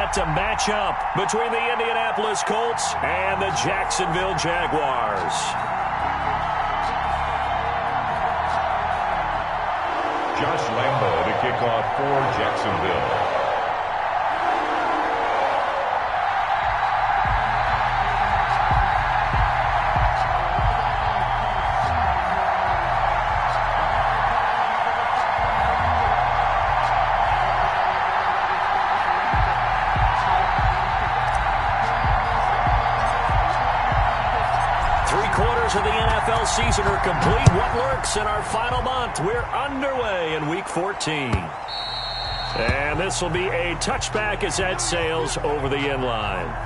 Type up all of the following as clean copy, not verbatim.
set to match up between the Indianapolis Colts and the Jacksonville Jaguars. Josh Lambo to kick off for Jacksonville. Of the NFL season are complete. What lurks in our final month? We're underway in Week 14. And this will be a touchback as that sails over the end line.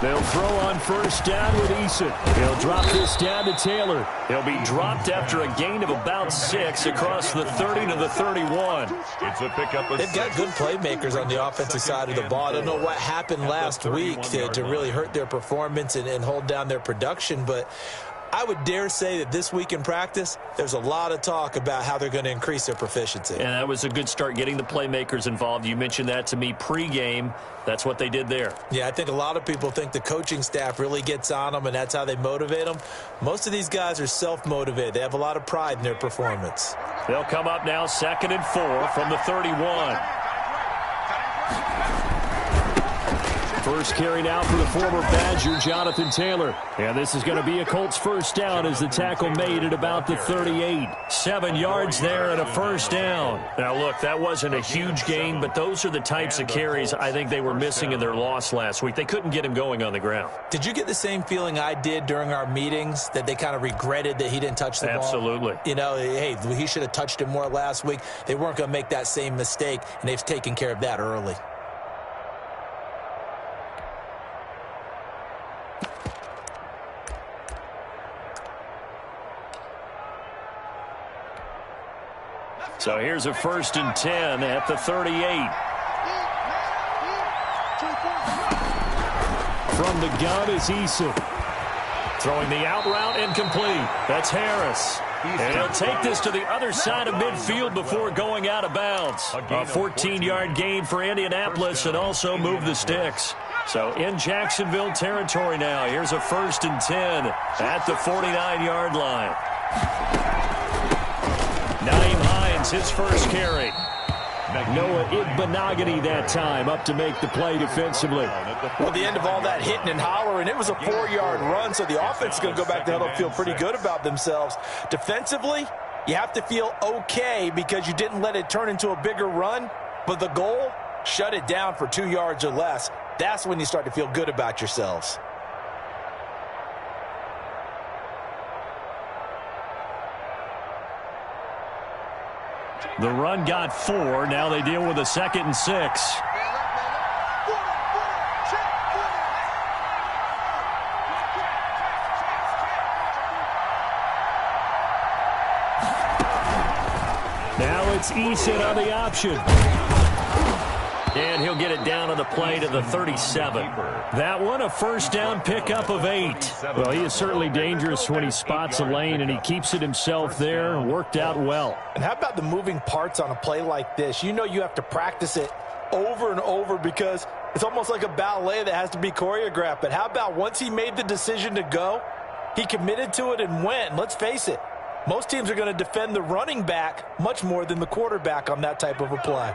They'll throw on first down with Eason. He'll drop this down to Taylor. He'll be dropped after a gain of about 6 across the 30 to the 31. It's a pickup of They've got good playmakers on the offensive side of the ball. I don't know what happened last week to really hurt their performance and hold down their production, but I would dare say that this week in practice, there's a lot of talk about how they're going to increase their proficiency. And that was a good start, getting the playmakers involved. You mentioned that to me pregame. That's what they did there. Yeah, I think a lot of people think the coaching staff really gets on them, and that's how they motivate them. Most of these guys are self-motivated. They have a lot of pride in their performance. They'll come up now 2nd and 4 from the 31. First carry now for the former Badger, Jonathan Taylor. And this is going to be a Colts first down as the tackle made at about the 38. 7 yards there and a first down. Now, look, that wasn't a huge gain, but those are the types of carries I think they were missing in their loss last week. They couldn't get him going on the ground. Did you get the same feeling I did during our meetings, that they kind of regretted that he didn't touch the ball? Absolutely. You know, hey, he should have touched it more last week. They weren't going to make that same mistake, and they've taken care of that early. So here's a 1st and 10 at the 38. From the gun is Eason. Throwing the out route incomplete. That's Harris. And he'll take this to the other side of midfield before going out of bounds. A 14-yard gain for Indianapolis and also move the sticks. So in Jacksonville territory now. Here's a 1st and 10 at the 49-yard line. Naeem Hines, his first carry. Noah Igbenogany that time up to make the play defensively. Well, the end of all that hitting and hollering, it was a 4-yard run, so the offense is going to go back to huddle and feel pretty good about themselves. Defensively, you have to feel okay because you didn't let it turn into a bigger run, but the goal, shut it down for 2 yards or less. That's when you start to feel good about yourselves. The run got 4. Now they deal with a 2nd and 6. Now it's Eason on the option. And he'll get it down on the play to the 37. That one, a first down pickup of 8. Well, he is certainly dangerous when he spots a lane, and he keeps it himself there. Worked out well. And how about the moving parts on a play like this? You know you have to practice it over and over because it's almost like a ballet that has to be choreographed. But how about once he made the decision to go, he committed to it and went. And let's face it, most teams are going to defend the running back much more than the quarterback on that type of a play.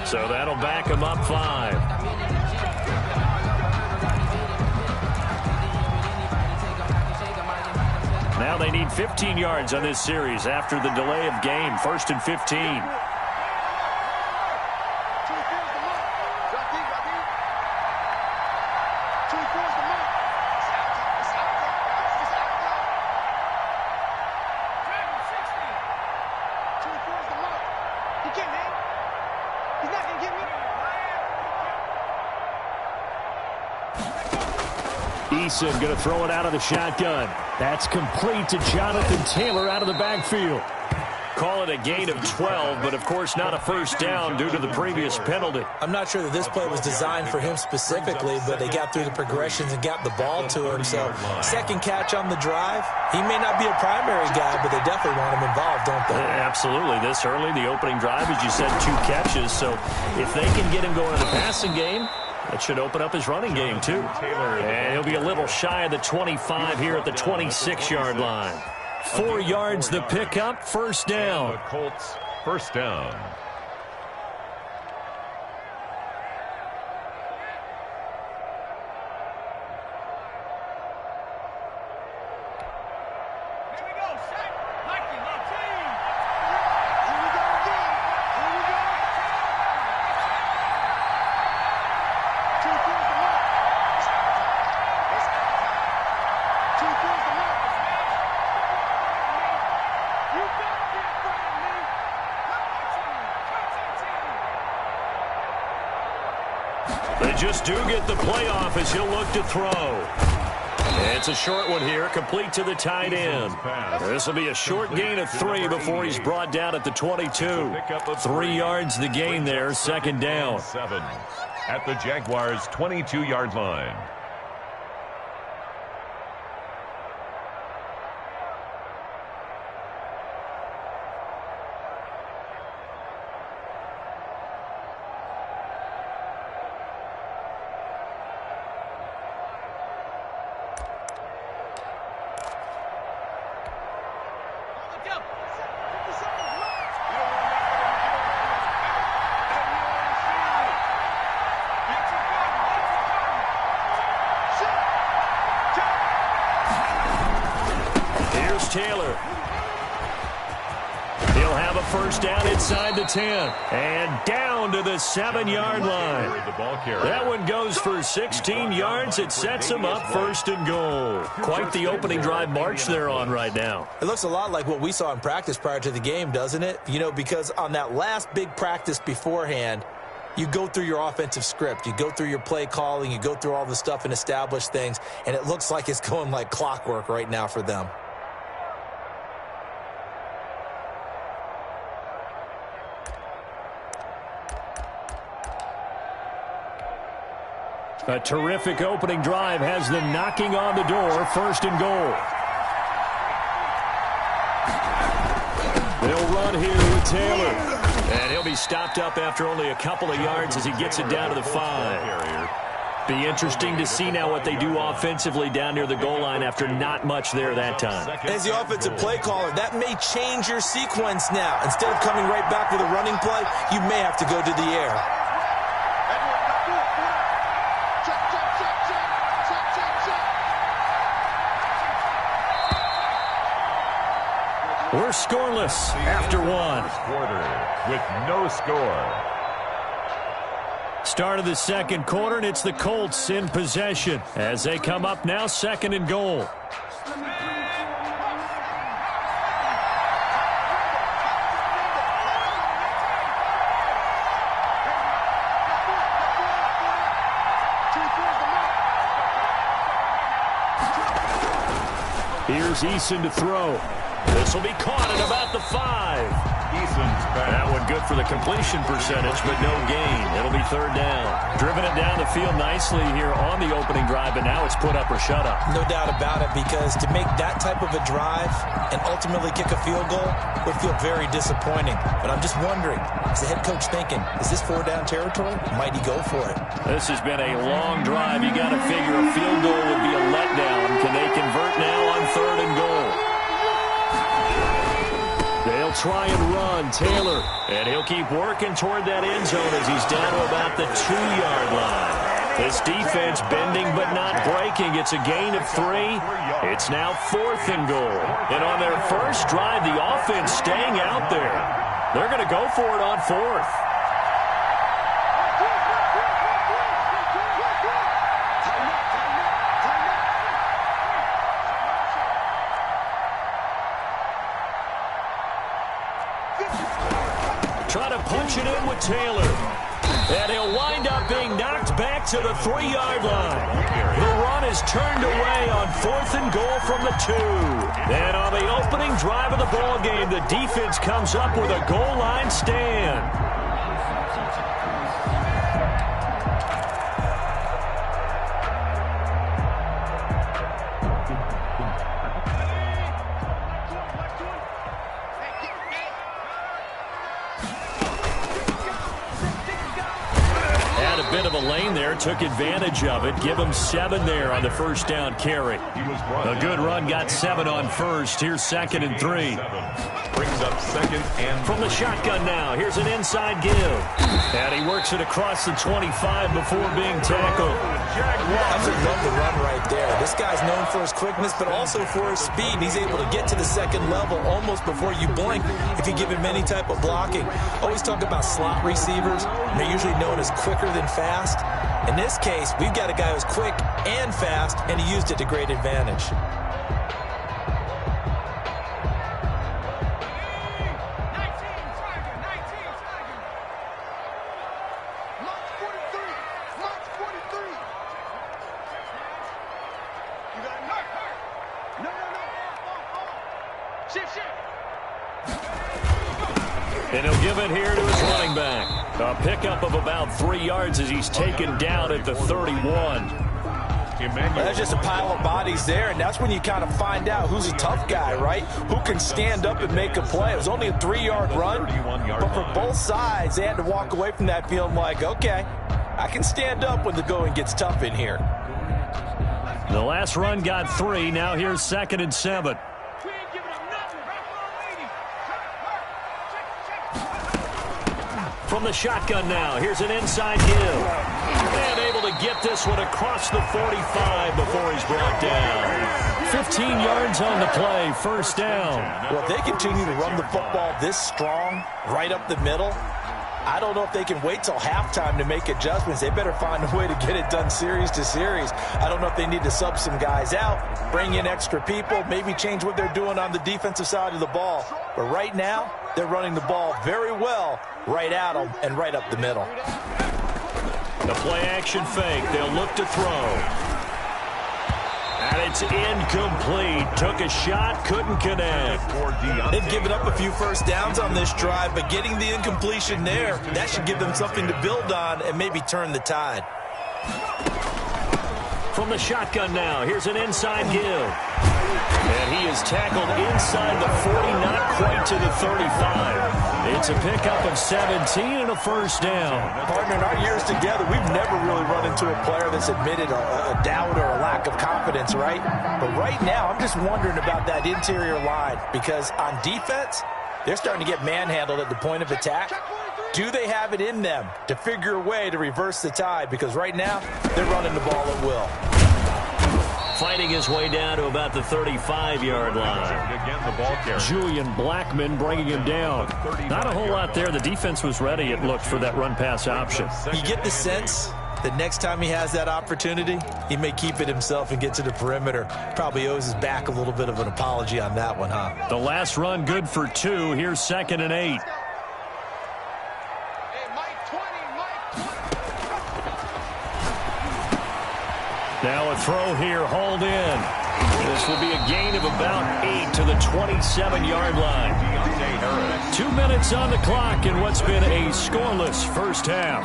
So that'll back him up 5. Now they need 15 yards on this series after the delay of game. 1st and 15. Eason going to throw it out of the shotgun. That's complete to Jonathan Taylor out of the backfield. Call it a gain of 12, but of course not a first down due to the previous penalty. I'm not sure that this play was designed for him specifically, but they got through the progressions and got the ball to him. So second catch on the drive. He may not be a primary guy, but they definitely want him involved, don't they? Absolutely. This early, the opening drive, as you said, 2 catches. So if they can get him going in the passing game, that should open up his running game, too. And he'll be a little shy of the 25 here at the 26-yard line. 4 yards the pickup, first down. The Colts, first down. They just do get the playoff as he'll look to throw. And it's a short one here, complete to the tight end. This will be a short gain of 3 before he's brought down at the 22. 3 yards the gain there, second down. 7 at the Jaguars' 22-yard line. Taylor. He'll have a first down inside the 10. And down to the 7-yard line. That one goes for 16 yards. It sets him up first and goal. Quite the opening drive march they're on right now. It looks a lot like what we saw in practice prior to the game, doesn't it? You know, because on that last big practice beforehand, you go through your offensive script. You go through your play calling. You go through all the stuff and establish things. And it looks like it's going like clockwork right now for them. A terrific opening drive has them knocking on the door, first and goal. They'll run here with Taylor. And he'll be stopped up after only a couple of yards as he gets it down to the 5. Be interesting to see now what they do offensively down near the goal line after not much there that time. As the offensive play caller, that may change your sequence now. Instead of coming right back with a running play, you may have to go to the air. We're scoreless after 1. Quarter with no score. Start of the second quarter, and it's the Colts in possession as they come up now, second and goal. Here's Eason to throw. This will be caught at about the 5. That one good for the completion percentage, but no gain. It'll be third down. Driven it down the field nicely here on the opening drive, but now it's put up or shut up. No doubt about it, because to make that type of a drive and ultimately kick a field goal would feel very disappointing. But I'm just wondering, is the head coach thinking, is this 4-down territory? Might he go for it? This has been a long drive. You got to figure a field goal would be a letdown. Can they convert now on 3rd and goal? They'll try and run. Taylor. And he'll keep working toward that end zone as he's down to about the 2-yard line. This defense bending but not breaking. It's a gain of 3. It's now 4th and goal. And on their first drive, the offense staying out there. They're going to go for it on 4th. Try to punch it in with Taylor. And he'll wind up being knocked back to the 3-yard line. The run is turned away on 4th and goal from the 2. And on the opening drive of the ball game, the defense comes up with a goal line stand. Bit of a lane there, took advantage of it. Give him 7 there on the first down carry. A good run, got 7 on first. Here's 2nd and 3. Brings up 2nd and from the shotgun now. Here's an inside give. And he works it across the 25 before being tackled. I just love the run right there. This guy's known for his quickness, but also for his speed. He's able to get to the 2nd level almost before you blink if you give him any type of blocking. Always talk about slot receivers. They're usually known as quicker than fast. In this case, we've got a guy who's quick and fast, and he used it to great advantage. And he'll give it here to his running back. A pickup of about 3 yards as he's taken down at the 31. That's just a pile of bodies there, and that's when you kind of find out who's a tough guy, right? Who can stand up and make a play. It was only a 3-yard run, but for both sides, they had to walk away from that feeling like, okay, I can stand up when the going gets tough in here. The last run got 3. Now here's 2nd and 7. From the shotgun now, here's an inside give. And able to get this one across the 45 before he's brought down. 15 yards on the play, first down. Well, if they continue to run the football this strong, right up the middle, I don't know if they can wait till halftime to make adjustments. They better find a way to get it done series to series. I don't know if they need to sub some guys out, bring in extra people, maybe change what they're doing on the defensive side of the ball. But right now, they're running the ball very well right at them and right up the middle. The play-action fake. They'll look to throw. And it's incomplete. Took a shot, couldn't connect. They've given up a few first downs on this drive, but getting the incompletion there, that should give them something to build on and maybe turn the tide. From the shotgun now, here's an inside give. And he is tackled inside the 40, not quite to the 35. It's a pickup of 17 and a first down. Partner, in our years together, we've never really run into a player that's admitted a doubt or a lack of confidence, right? But right now, I'm just wondering about that interior line because on defense, they're starting to get manhandled at the point of attack. Do they have it in them to figure a way to reverse the tide? Because right now, they're running the ball at will. Fighting his way down to about the 35-yard line. Julian Blackman bringing him down. Not a whole lot there. The defense was ready, it looked, for that run-pass option. You get the sense that next time he has that opportunity, he may keep it himself and get to the perimeter. Probably owes his back a little bit of an apology on that one, huh? The last run good for 2. Here's 2nd and 8. Now a throw here, hauled in. This will be a gain of about 8 to the 27-yard line. 2 minutes on the clock in what's been a scoreless first half.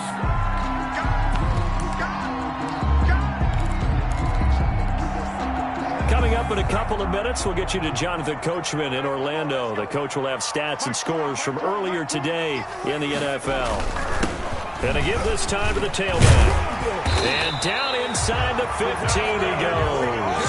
Coming up in a couple of minutes, we'll get you to Jonathan Coachman in Orlando. The coach will have stats and scores from earlier today in the NFL. Gonna give this time to the tailback. And down inside the 15 he goes.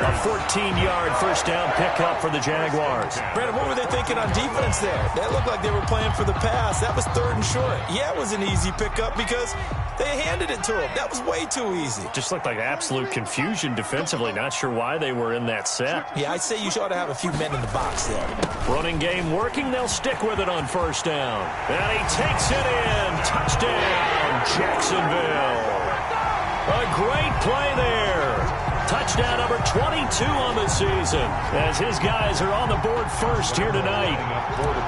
A 14-yard first down pickup for the Jaguars. Brandon, what were they thinking on defense there? That looked like they were playing for the pass. That was 3rd and short. Yeah, it was an easy pickup because they handed it to him. That was way too easy. Just looked like absolute confusion defensively. Not sure why they were in that set. Yeah, I'd say you ought to have a few men in the box there. Running game working. They'll stick with it on first down. And he takes it in. Touchdown, Jacksonville. A great play there. Touchdown number 22 on the season as his guys are on the board first here tonight.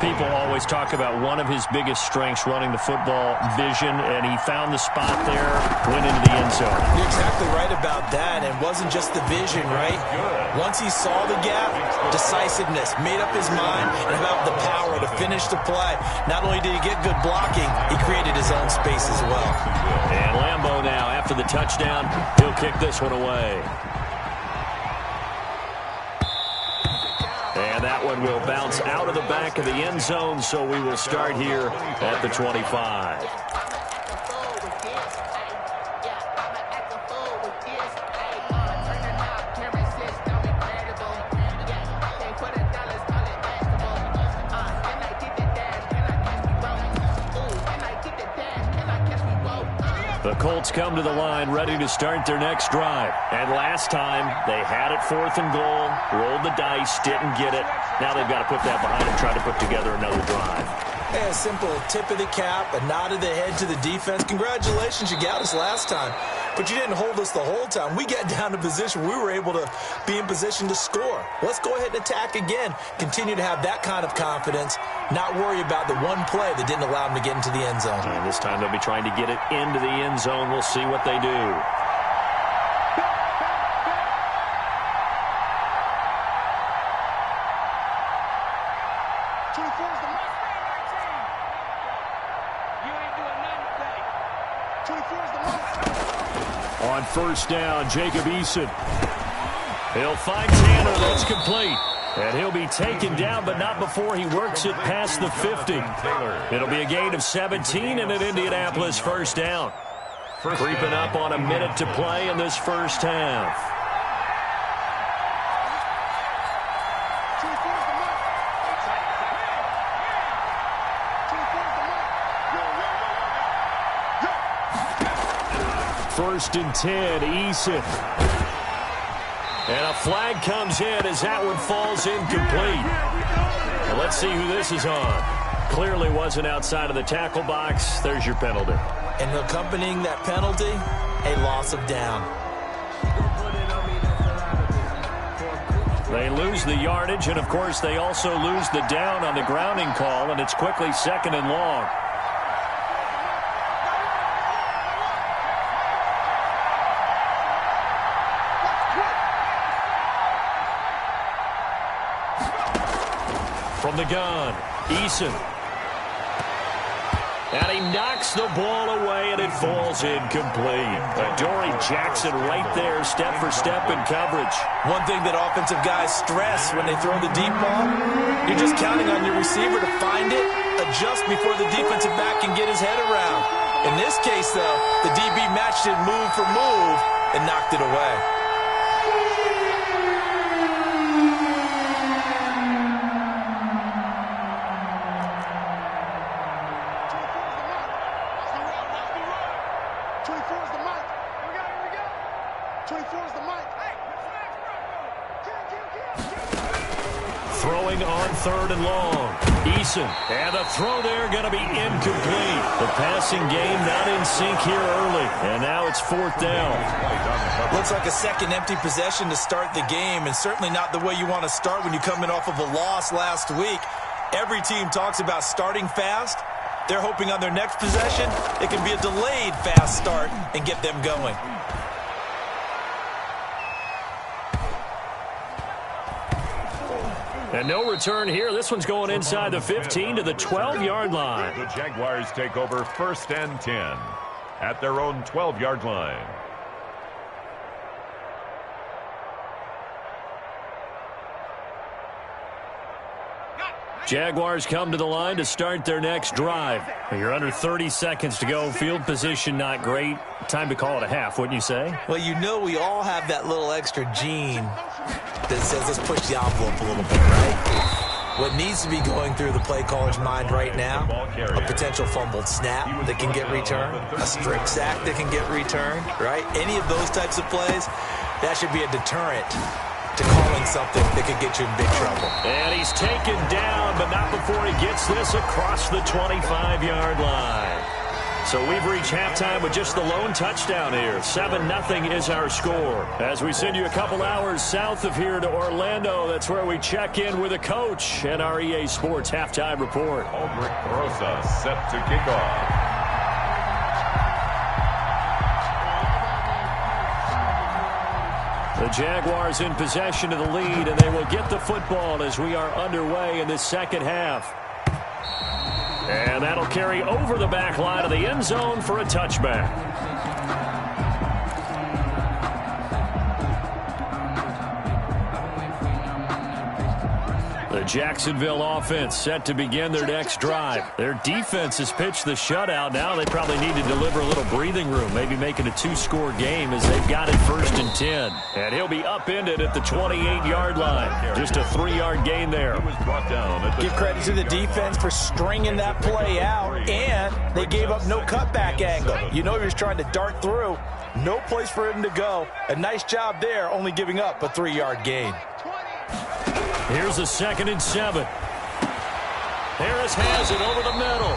People always talk about one of his biggest strengths running the football, vision, and he found the spot there, went into the end zone. You're exactly right about that, and wasn't just the vision, right? Once he saw the gap, decisiveness, made up his mind, and about the power to finish the play. Not only did he get good blocking, he created his own space as well. And Lambeau now, after the touchdown, he'll kick this one away. And that one will bounce out of the back of the end zone, so we will start here at the 25. The Colts come to the line ready to start their next drive. And last time, they had it 4th and goal, rolled the dice, didn't get it. Now they've got to put that behind them, try to put together another drive. A simple tip of the cap, a nod of the head to the defense. Congratulations, you got us last time. But you didn't hold us the whole time. We got down to position. We were able to be in position to score. Let's go ahead and attack again. Continue to have that kind of confidence. Not worry about the one play that didn't allow them to get into the end zone. And this time they'll be trying to get it into the end zone. We'll see what they do. On first down, Jacob Eason. He'll find Tanner. That's complete. And he'll be taken down, but not before he works it past the 50. It'll be a gain of 17 and an Indianapolis first down. Creeping up on a minute to play in this first half. First and 10, Eason. And a flag comes in as that one falls incomplete. And let's see who this is on. Clearly wasn't outside of the tackle box. There's your penalty. And accompanying that penalty, a loss of down. They lose the yardage, and of course they also lose the down on the grounding call, and it's quickly 2nd and long. From the gun, Eason. And he knocks the ball away, and it falls incomplete. Adoree Jackson right there, step for step in coverage. One thing that offensive guys stress when they throw the deep ball, you're just counting on your receiver to find it, adjust before the defensive back can get his head around. In this case, though, the DB matched it move for move and knocked it away. Throwing on 3rd and long. Eason. And the throw there going to be incomplete. The passing game not in sync here early. And now it's 4th down. Looks like a second empty possession to start the game, and certainly not the way you want to start when you're coming off of a loss last week. Every team talks about starting fast. They're hoping on their next possession it can be a delayed fast start and get them going. And no return here. This one's going inside the 15 to the 12-yard line. The Jaguars take over 1st and 10 at their own 12-yard line. Jaguars come to the line to start their next drive. You're under 30 seconds to go. Field position not great. Time to call it a half, wouldn't you say? Well, you know we all have that little extra gene that says let's push the envelope a little bit, right? What needs to be going through the play caller's mind right now, a potential fumbled snap that can get returned, a strip sack that can get returned, right? Any of those types of plays, that should be a deterrent to calling something that could get you in big trouble. And he's taken down, but not before he gets this across the 25-yard line. So we've reached halftime with just the lone touchdown here. 7-0 is our score. As we send you a couple hours south of here to Orlando, that's where we check in with a coach and our EA Sports halftime report. Aldrich Rosa set to kick off. The Jaguars in possession of the lead, and they will get the football as we are underway in this second half. And that'll carry over the back line of the end zone for a touchback. The Jacksonville offense set to begin their next drive. Their defense has pitched the shutout. Now they probably need to deliver a little breathing room, maybe make it a 2-score game as they've got it 1st and 10. And he'll be upended at the 28-yard line. Just a 3-yard gain there. Give credit to the defense for stringing that play out, and they gave up no cutback angle. You know he was trying to dart through. No place for him to go. A nice job there, only giving up a 3-yard gain. Here's a 2nd and 7. Harris has it over the middle.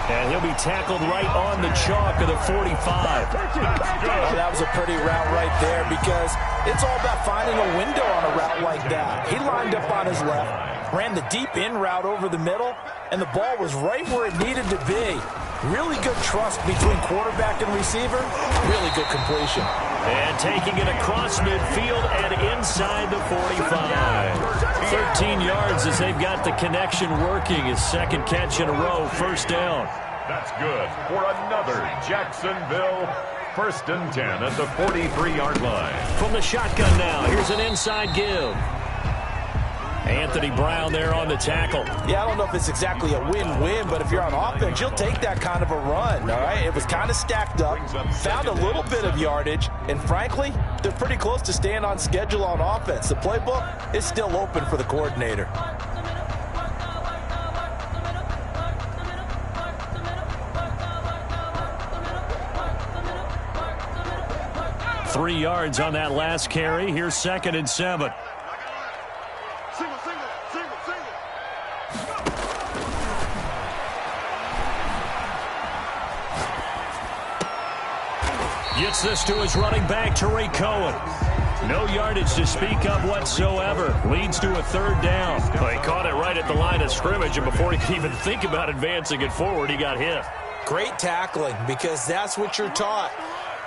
And he'll be tackled right on the chalk of the 45. Oh, that was a pretty route right there because it's all about finding a window on a route like that. He lined up on his left, ran the deep in route over the middle, and the ball was right where it needed to be. Really good trust between quarterback and receiver. Really good completion. And taking it across midfield and inside the 45. 13 yards as they've got the connection working. His second catch in a row, 1st down. That's good for another Jacksonville 1st and 10 at the 43-yard line. From the shotgun now, here's an inside give. Anthony Brown there on the tackle. Yeah, I don't know if it's exactly a win-win, but if you're on offense, you'll take that kind of a run, all right? It was kind of stacked up, found a little bit of yardage, and frankly, they're pretty close to staying on schedule on offense. The playbook is still open for the coordinator. Three yards on that last carry. Here's 2nd and 7. Gets this to his running back, Tariq Cohen. No yardage to speak of whatsoever. Leads to a 3rd down. Well, he caught it right at the line of scrimmage, and before he could even think about advancing it forward, he got hit. Great tackling, because that's what you're taught.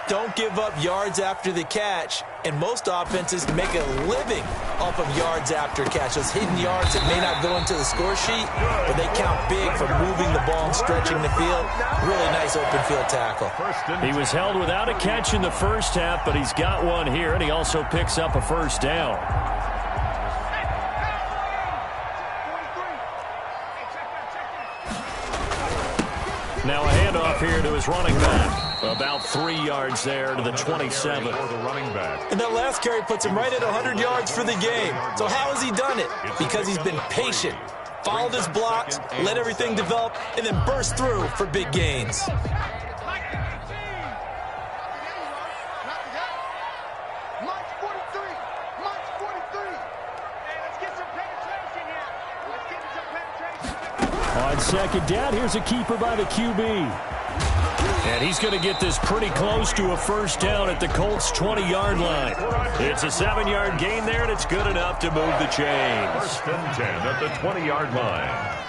Don't give up yards after the catch, and most offenses make a living off of yards after catch. Those hidden yards that may not go into the score sheet, but they count big for moving the ball and stretching the field. Really nice open field tackle. He was held without a catch in the first half, but he's got one here, and he also picks up a 1st down. Now a handoff here to his running back. About 3 yards there to the 27. And that last carry puts him right at 100 yards for the game. So how has he done it? Because he's been patient, followed his blocks, let everything develop, and then burst through for big gains. On 2nd down, here's a keeper by the QB. And he's going to get this pretty close to a 1st down at the Colts' 20-yard line. It's a 7-yard gain there, and it's good enough to move the chains. 1st and 10 at the 20-yard line.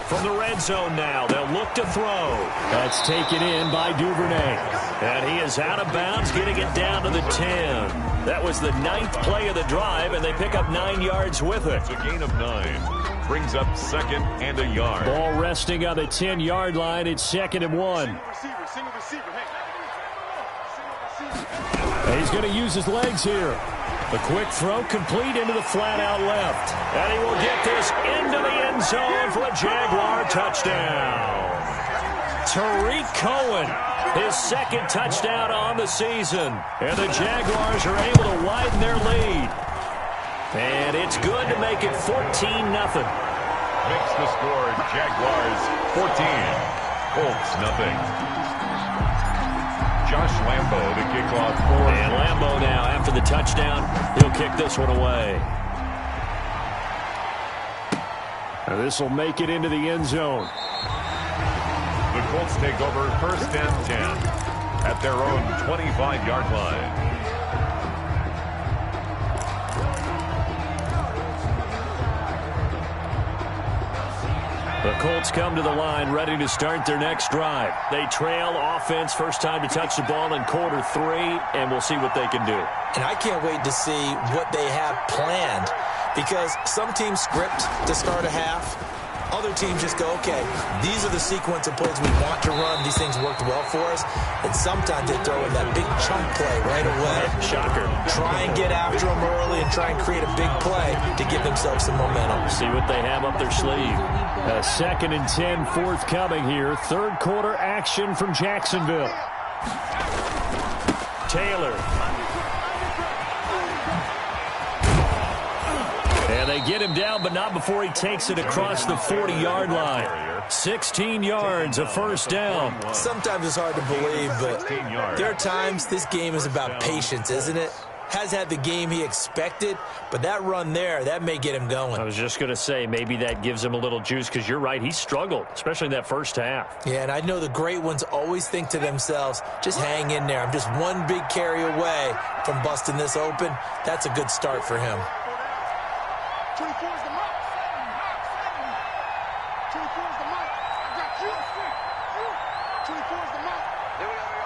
From the red zone now, they'll look to throw. That's taken in by Duvernay. And he is out of bounds, getting it down to the 10. That was the 9th play of the drive, and they pick up 9 yards with it. It's a gain of 9. Brings up 2nd and a yard. Ball resting on the 10-yard line. It's 2nd and 1. And he's going to use his legs here. The quick throw complete into the flat out left. And he will get this into the end zone for a Jaguar touchdown. Tariq Cohen, his 2nd touchdown on the season. And the Jaguars are able to widen their lead. And it's good to make it 14-0. Makes the score Jaguars 14. Colts nothing. Josh Lambo to kick off for. And Lambo now, after the touchdown, he'll kick this one away. This will make it into the end zone. The Colts take over 1st and 10 at their own 25-yard line. The Colts come to the line ready to start their next drive. They trail offense, first time to touch the ball in quarter 3, and we'll see what they can do. And I can't wait to see what they have planned, because some teams script to start a half. Other teams just go, okay, these are the sequence of plays we want to run. These things worked well for us. And sometimes they throw in that big chunk play right away. Shocker. Try and get after them early and try and create a big play to give themselves some momentum. See what they have up their sleeve. 2nd and 10 forthcoming here. 3rd quarter action from Jacksonville. Taylor. And they get him down, but not before he takes it across the 40-yard line. 16 yards, a first down. Sometimes it's hard to believe, but there are times this game is about patience, isn't it? Has had the game he expected, but that run there, that may get him going. I was just going to say, maybe that gives him a little juice, because you're right, he struggled, especially in that first half. Yeah, and I know the great ones always think to themselves, just hang in there. I'm just one big carry away from busting this open. That's a good start for him. 24 is the mark. 24 is the mark. I got you. 24 is the mark. There we go.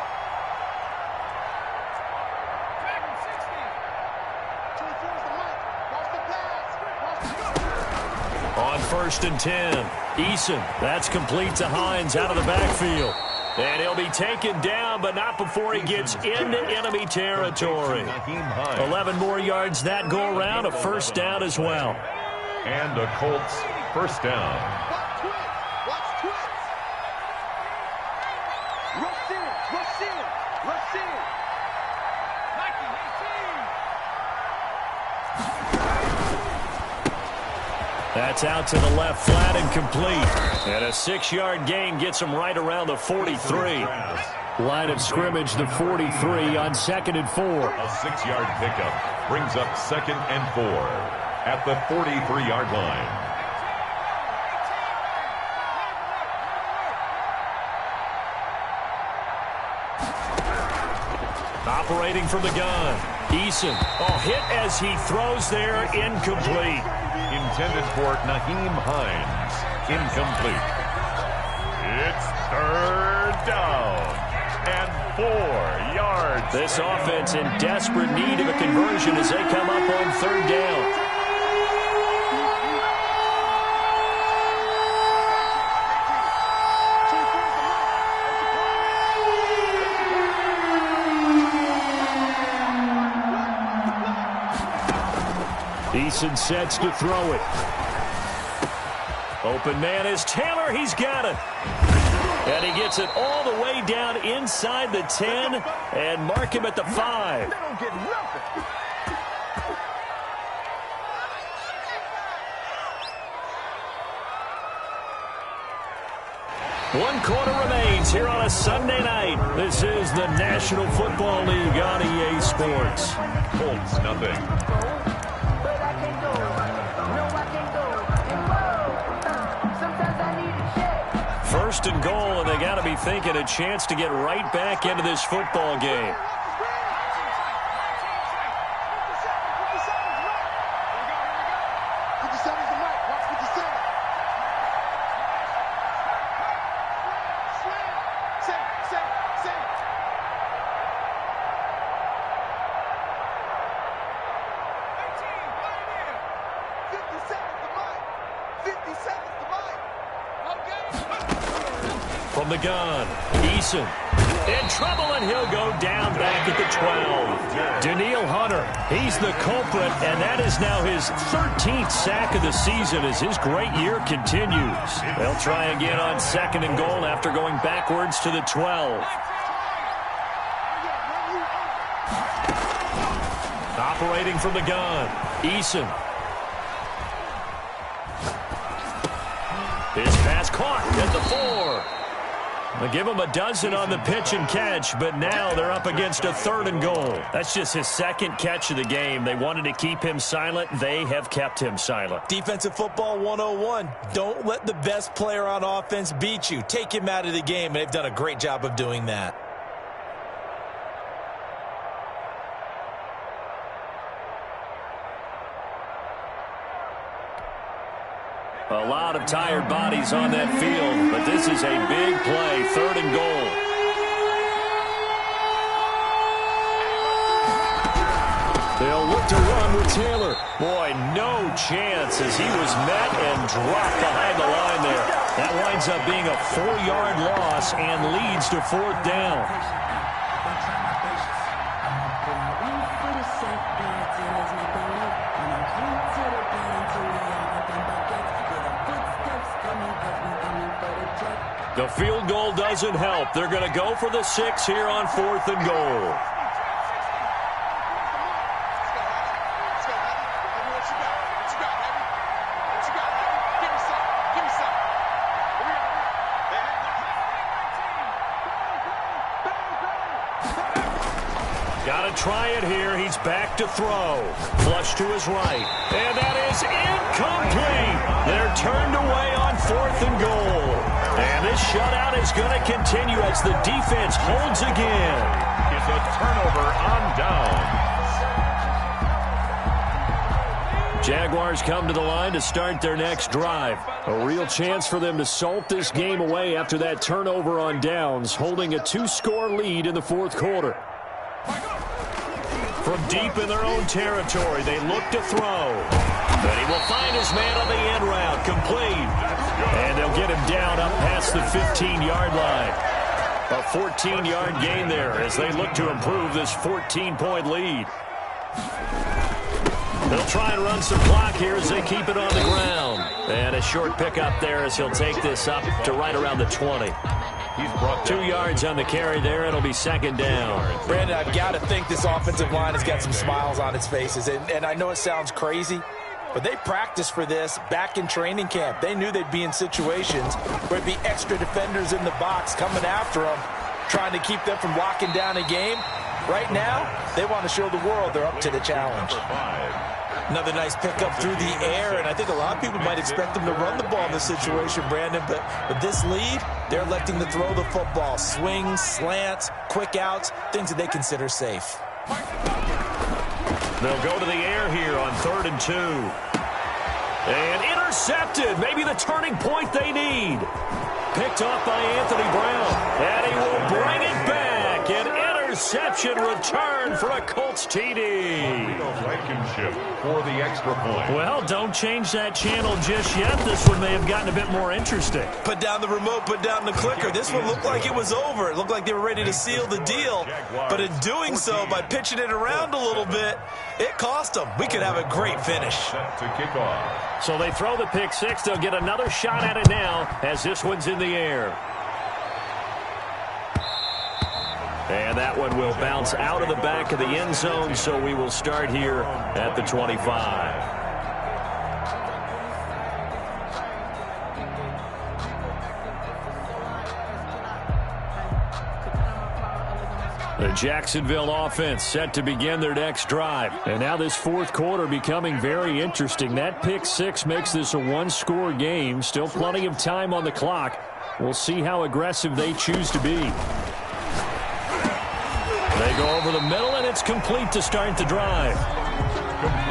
24 is the mark. Watch the pass. On 1st and 10, Eason, that's complete to Hines out of the backfield. And he'll be taken down, but not before he gets into enemy territory. 11 more yards that go around, a first down as well. And the Colts first down. Watch twins. Watch twins. Rush in. Rush in. Rush in. Nike 18. That's out to the left flat and complete. And a 6-yard gain gets him right around the 43. Line of scrimmage, the 43 on 2nd and 4. A 6-yard pickup brings up 2nd and 4 at the 43-yard line. Operating from the gun, Eason. Oh, hit as he throws there, incomplete. Intended for Nyheim Hines. Incomplete. It's 3rd down and 4 yards. This offense in desperate need of a conversion as they come up on 3rd down. Eason sets to throw it. Open man is Taylor. He's got it. And he gets it all the way down inside the 10 and mark him at the 5. They don't get nothing. One quarter remains here on a Sunday night. This is the National Football League on EA Sports. Colts nothing. First and goal, and they got to be thinking a chance to get right back into this football game. From the gun, Eason. In trouble, and he'll go down back at the 12. Danielle Hunter, he's the culprit, and that is now his 13th sack of the season as his great year continues. They'll try again on 2nd and goal after going backwards to the 12. Operating from the gun, Eason. His pass caught at the 4. They'll give him a dozen on the pitch and catch, but now they're up against a 3rd and goal. That's just his 2nd catch of the game. They wanted to keep him silent. They have kept him silent. Defensive football 101. Don't let the best player on offense beat you. Take him out of the game, and they've done a great job of doing that. A lot of tired bodies on that field, but this is a big play, 3rd and goal. They'll look to run with Taylor. Boy, no chance as he was met and dropped behind the line there. That winds up being a 4-yard loss and leads to 4th down. The field goal doesn't help. They're going to go for the 6 here on 4th and goal. Got to try it here. He's back to throw. Flush to his right. And that is incomplete. They're turned away on 4th and goal. And this shutout is going to continue as the defense holds again. It's a turnover on down. Jaguars come to the line to start their next drive. A real chance for them to salt this game away after that turnover on downs, holding a 2-score lead in the 4th quarter. From deep in their own territory, they look to throw. But he will find his man on the end route, complete. And they'll get him down up past the 15-yard line. A 14-yard gain there as they look to improve this 14-point lead. They'll try and run some clock here as they keep it on the ground. And a short pickup there as he'll take this up to right around the 20. He's brought 2 yards on the carry there. It'll be 2nd down. Brandon, I've got to think this offensive line has got some smiles on its faces. And I know it sounds crazy, but they practiced for this back in training camp. They knew they'd be in situations where there'd be extra defenders in the box coming after them, trying to keep them from locking down a game. Right now, they want to show the world they're up to the challenge. Another nice pickup through the air, and I think a lot of people might expect them to run the ball in this situation, Brandon, but with this lead, they're electing to throw the football. Swings, slants, quick outs, things that they consider safe. They'll go to the air here on 3rd and 2. And intercepted. Maybe the turning point they need. Picked off by Anthony Brown. And he will bring it back. An interception return for a Colts TD. Blankenship for the extra point. Well, don't change that channel just yet. This one may have gotten a bit more interesting. Put down the remote, put down the clicker. This one looked like it was over. It looked like they were ready to seal the deal. But in doing so, by pitching it around a little bit, it cost them. We could have a great finish. Set to kick off. So they throw the pick 6. They'll get another shot at it now as this one's in the air. And that one will bounce out of the back of the end zone, so we will start here at the 25. The Jacksonville offense set to begin their next drive. And now this 4th quarter becoming very interesting. That pick 6 makes this a 1-score game. Still plenty of time on the clock. We'll see how aggressive they choose to be. They go over the middle, and it's complete to start the drive.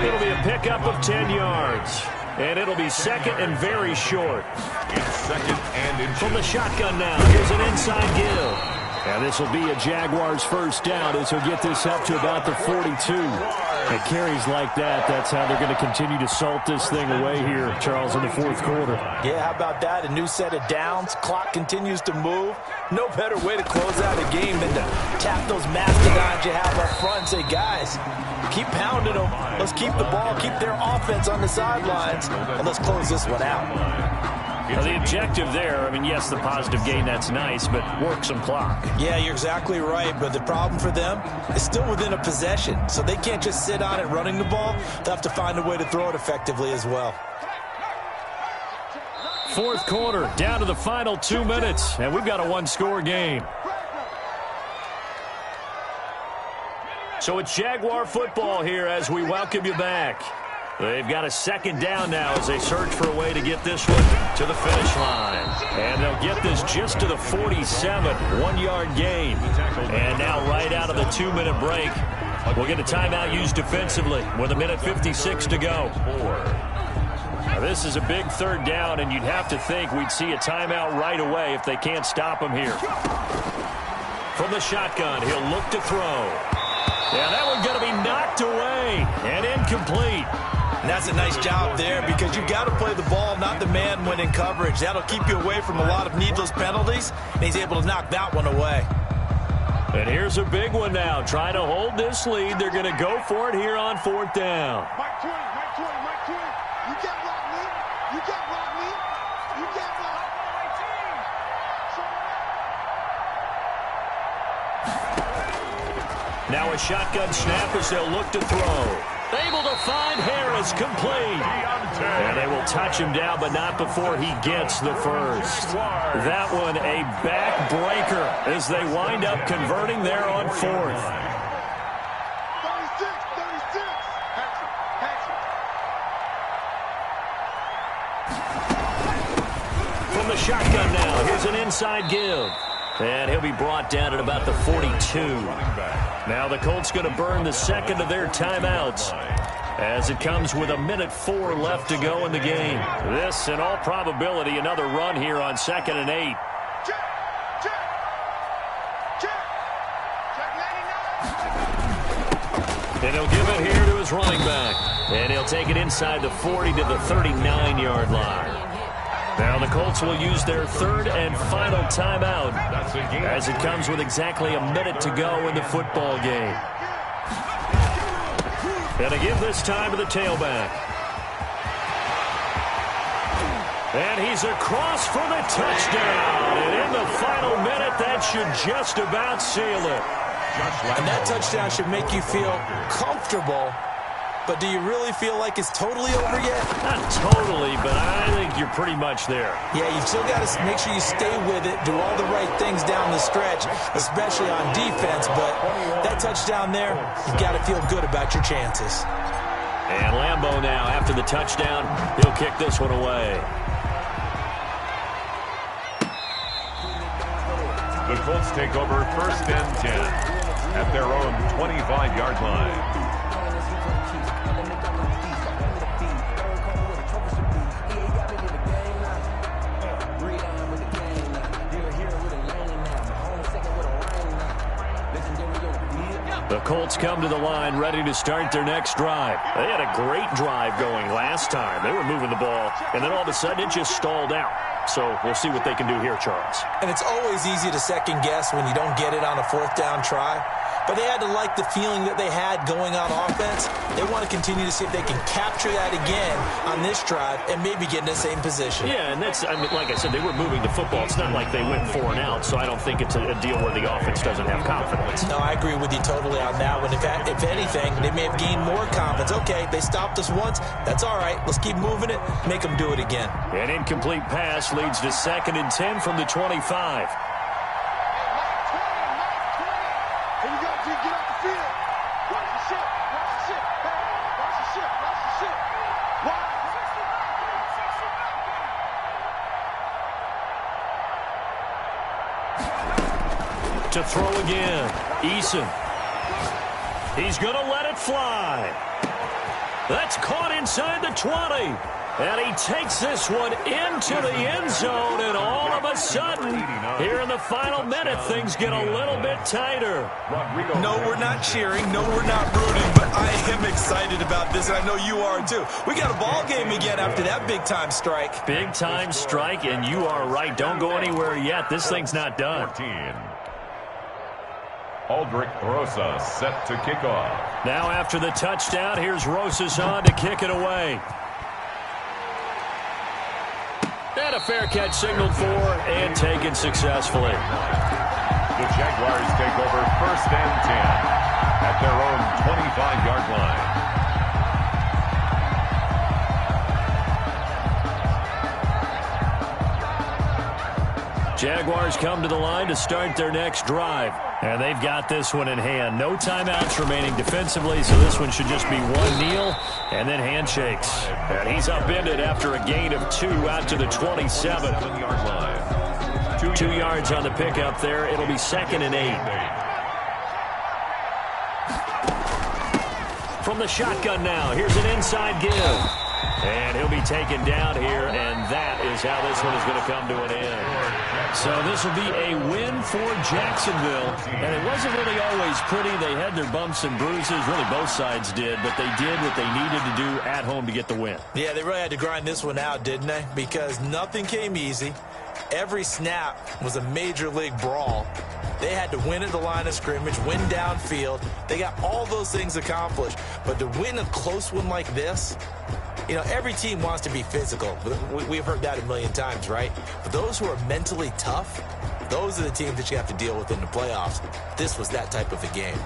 It'll be a pickup of 10 yards. And it'll be 2nd and very short. It's 2nd and inches. From the shotgun now, here's an inside give. And this will be a Jaguars first down as he'll get this up to about the 42. At carries like that, that's how they're going to continue to salt this thing away here, Charles, in the fourth quarter. Yeah, how about that? A new set of downs. Clock continues to move. No better way to close out a game than to tap those mastodons you have up front and say, guys, keep pounding them. Let's keep the ball, keep their offense on the sidelines, and let's close this one out. Well, the objective there, I mean, yes, the positive gain, that's nice, but work some clock. Yeah, you're exactly right, but the problem for them is still within a possession, so they can't just sit on it running the ball. They'll have to find a way to throw it effectively as well. Fourth quarter, down to the final 2 minutes, and we've got a one-score game. So it's Jaguar football here as we welcome you back. They've got a second down now as they search for a way to get this one to the finish line. And they'll get this just to the 47, 1-yard gain. And now right out of the 2-minute break, we'll get a timeout used defensively with 1:56 to go. Now this is a big third down, and you'd have to think we'd see a timeout right away if they can't stop him here. From the shotgun, he'll look to throw. Yeah, that one's going to be knocked away and incomplete. And that's a nice job there because you've got to play the ball, not the man when in coverage. That'll keep you away from a lot of needless penalties, and he's able to knock that one away. And here's a big one now. Trying to hold this lead. They're going to go for it here on fourth down. Mike 20, Mike 20, Mike 20. You can't block me. You can't block me. You can't block my team. Now a shotgun snap as they'll look to throw. Able to find Harris, complete. And they will touch him down, but not before he gets the first. That one a backbreaker as they wind up converting there on fourth. 36, 36. From the shotgun now, here's an inside give. And he'll be brought down at about the 42. Now the Colts going to burn the second of their timeouts as it comes with 1:04 left to go in the game. This, in all probability, another run here on 2nd and 8. And he'll give it here to his running back. And he'll take it inside the 40 to the 39-yard line. Now the Colts will use their third and final timeout as it comes with exactly a minute to go in the football game. And to give this time to the tailback. And he's across for the touchdown. And in the final minute, that should just about seal it. And that touchdown should make you feel comfortable. But do you really feel like it's totally over yet? Not totally, but I think you're pretty much there. Yeah, you've still got to make sure you stay with it, do all the right things down the stretch, especially on defense. But that touchdown there, you've got to feel good about your chances. And Lambeau now, after the touchdown, he'll kick this one away. The Colts take over 1st and 10 at their own 25-yard line. The Colts come to the line ready to start their next drive. They had a great drive going last time. They were moving the ball, and then all of a sudden it just stalled out. So we'll see what they can do here, Charles. And it's always easy to second guess when you don't get it on a 4th down try. But they had to like the feeling that they had going on offense. They want to continue to see if they can capture that again on this drive and maybe get in the same position. Yeah, and that's, I mean, like I said, they were moving the football. It's not like they went 4 and out, so I don't think it's a deal where the offense doesn't have confidence. No, I agree with you totally on that one. If anything, they may have gained more confidence. Okay, they stopped us once. That's all right. Let's keep moving it. Make them do it again. An incomplete pass leads to 2nd and 10 from the 25. To throw again, Eason. He's going to let it fly. That's caught inside the 20. And he takes this one into the end zone, and all of a sudden, here in the final minute, things get a little bit tighter. No, we're not cheering. No, we're not rooting. But I am excited about this, and I know you are too. We got a ball game again after that big-time strike. Big-time strike, and you are right. Don't go anywhere yet. This thing's not done. 14. Aldrich Rosas set to kick off. Now after the touchdown, here's Rosas on to kick it away. And a fair catch signaled for and taken successfully. The Jaguars take over 1st and 10 at their own 25-yard line. Jaguars come to the line to start their next drive. And they've got this one in hand. No timeouts remaining defensively, so this one should just be one kneel and then handshakes. And he's upended after a gain of 2 out to the 27. 7-yard line. 2 yards on the pickup there. It'll be 2nd and 8. From the shotgun now, here's an inside give. And he'll be taken down here, and that is how this one is going to come to an end. So this will be a win for Jacksonville. And it wasn't really always pretty. They had their bumps and bruises. Really, both sides did. But they did what they needed to do at home to get the win. Yeah, they really had to grind this one out, didn't they? Because nothing came easy. Every snap was a major league brawl. They had to win at the line of scrimmage, win downfield. They got all those things accomplished. But to win a close one like this, you know, every team wants to be physical. We've heard that a million times, right? But those who are mentally tough, those are the teams that you have to deal with in the playoffs. This was that type of a game.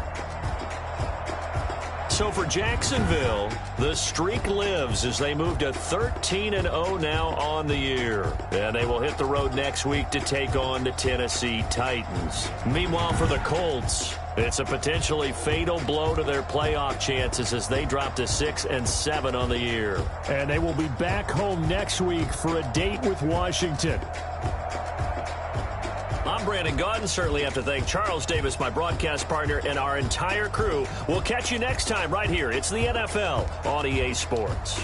So for Jacksonville, the streak lives as they move to 13-0 now on the year. And they will hit the road next week to take on the Tennessee Titans. Meanwhile, for the Colts, it's a potentially fatal blow to their playoff chances as they drop to 6-7 on the year. And they will be back home next week for a date with Washington. I'm Brandon Gaudin. Certainly have to thank Charles Davis, my broadcast partner, and our entire crew. We'll catch you next time right here. It's the NFL on EA Sports.